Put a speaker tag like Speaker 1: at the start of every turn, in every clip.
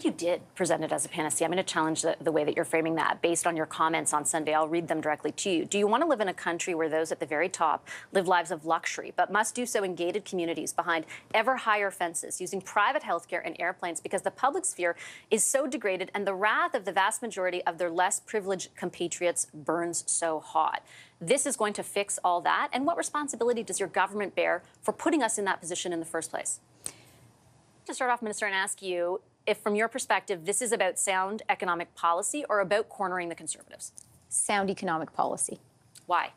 Speaker 1: You did present it as a panacea. I'm going to challenge the way that you're framing that based on your comments on Sunday. I'll read them directly to you. Do you want to live in a country where those at the very top live lives of luxury, but must do so in gated communities behind ever higher fences, using private healthcare and airplanes because the public sphere is so degraded and the wrath of the vast majority of their less privileged compatriots burns so hot? This is going to fix all that. And what responsibility does your government bear for putting us in that position in the first place? To start off, Minister, and ask you, if from your perspective, this is about sound economic policy or about cornering the Conservatives?
Speaker 2: Sound economic policy.
Speaker 1: Why?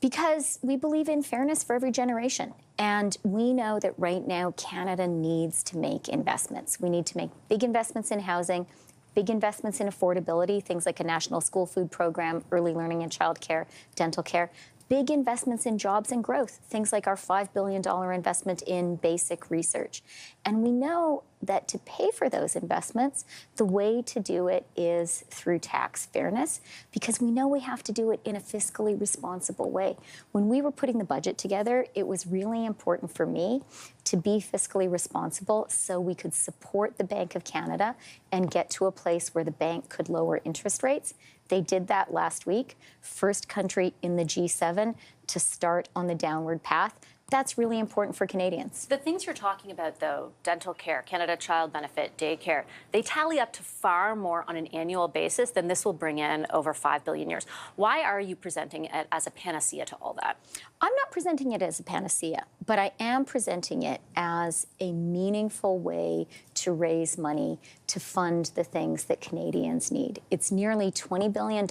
Speaker 2: Because we believe in fairness for every generation. And we know that right now Canada needs to make investments. We need to make big investments in housing, big investments in affordability, things like a national school food program, early learning and childcare, dental care. Big investments in jobs and growth, things like our $5 billion investment in basic research. And we know that to pay for those investments, the way to do it is through tax fairness, because we know we have to do it in a fiscally responsible way. When we were putting the budget together, it was really important for me to be fiscally responsible so we could support the Bank of Canada and get to a place where the bank could lower interest rates. They did that last week, first country in the G7 to start on the downward path. That's really important for Canadians.
Speaker 1: The things you're talking about, though, dental care, Canada Child Benefit, daycare, they tally up to far more on an annual basis than this will bring in over $5 billion years. Why are you presenting it as a panacea to all that?
Speaker 2: I'm not presenting it as a panacea, but I am presenting it as a meaningful way to raise money to fund the things that Canadians need. It's nearly $20 billion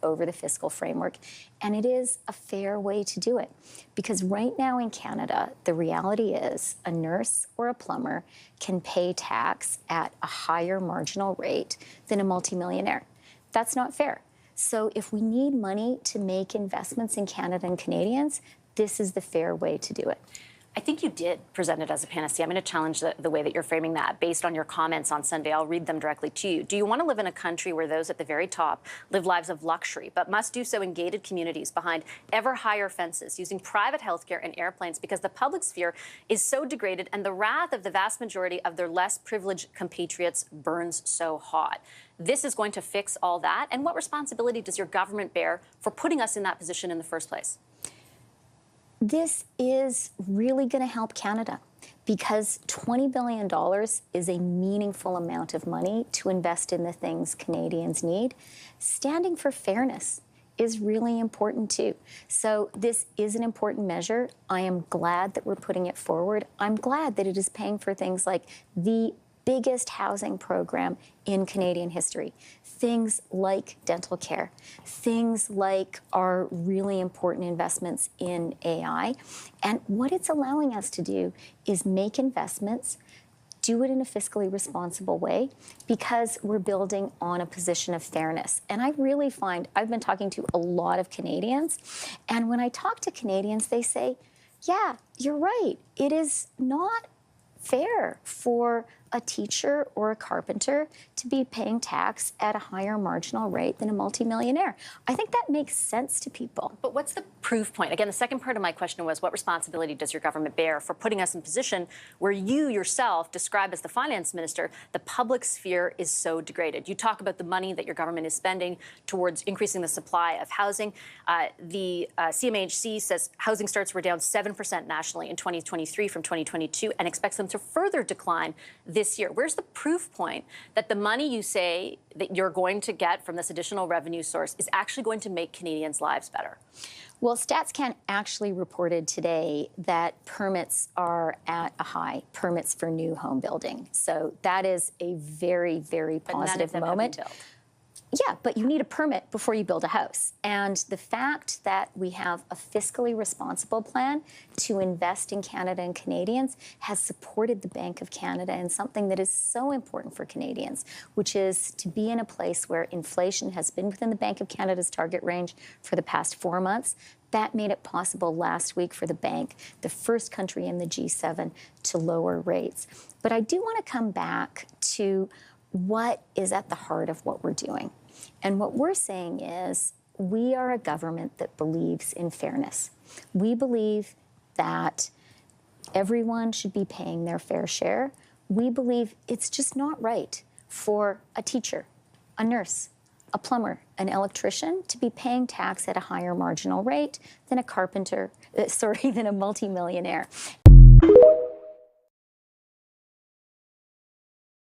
Speaker 2: over the fiscal framework, and it is a fair way to do it. Because right now in Canada, the reality is a nurse or a plumber can pay tax at a higher marginal rate than a multimillionaire. That's not fair. So if we need money to make investments in Canada and Canadians, this is the fair way to do it.
Speaker 1: I think you did present it as a panacea. I'm going to challenge the way that you're framing that based on your comments on Sunday. I'll read them directly to you. Do you want to live in a country where those at the very top live lives of luxury, but must do so in gated communities behind ever higher fences, using private healthcare and airplanes because the public sphere is so degraded and the wrath of the vast majority of their less privileged compatriots burns so hot? This is going to fix all that. And what responsibility does your government bear for putting us in that position in the first place?
Speaker 2: This is really going to help Canada because $20 billion is a meaningful amount of money to invest in the things Canadians need. Standing for fairness is really important too. So this is an important measure. I am glad that we're putting it forward. I'm glad that it is paying for things like the biggest housing program in Canadian history. Things like dental care, things like our really important investments in AI. And what it's allowing us to do is make investments, do it in a fiscally responsible way, because we're building on a position of fairness. And I really find, I've been talking to a lot of Canadians, and when I talk to Canadians, they say, yeah, you're right. It is not fair for a teacher or a carpenter to be paying tax at a higher marginal rate than a multimillionaire. I think that makes sense to people.
Speaker 1: But what's the proof point? Again, the second part of my question was, what responsibility does your government bear for putting us in a position where you yourself describe as the finance minister, the public sphere is so degraded? You talk about the money that your government is spending towards increasing the supply of housing. The CMHC says housing starts were down 7% nationally in 2023 from 2022 and expects them to further decline this year. Where's the proof point that the money you say that you're going to get from this additional revenue source is actually going to make Canadians' lives better?
Speaker 2: Well, StatsCan actually reported today that permits are at a high, permits for new home building. So that is a very, very positive moment. Yeah, but you need a permit before you build a house. And the fact that we have a fiscally responsible plan to invest in Canada and Canadians has supported the Bank of Canada in something that is so important for Canadians, which is to be in a place where inflation has been within the Bank of Canada's target range for the past 4 months. That made it possible last week for the bank, the first country in the G7, to lower rates. But I do want to come back to what is at the heart of what we're doing. And what we're saying is we are a government that believes in fairness. We believe that everyone should be paying their fair share. we believe it's just not right for a teacher, a nurse, a plumber, an electrician to be paying tax at a higher marginal rate than a carpenter, than a multimillionaire.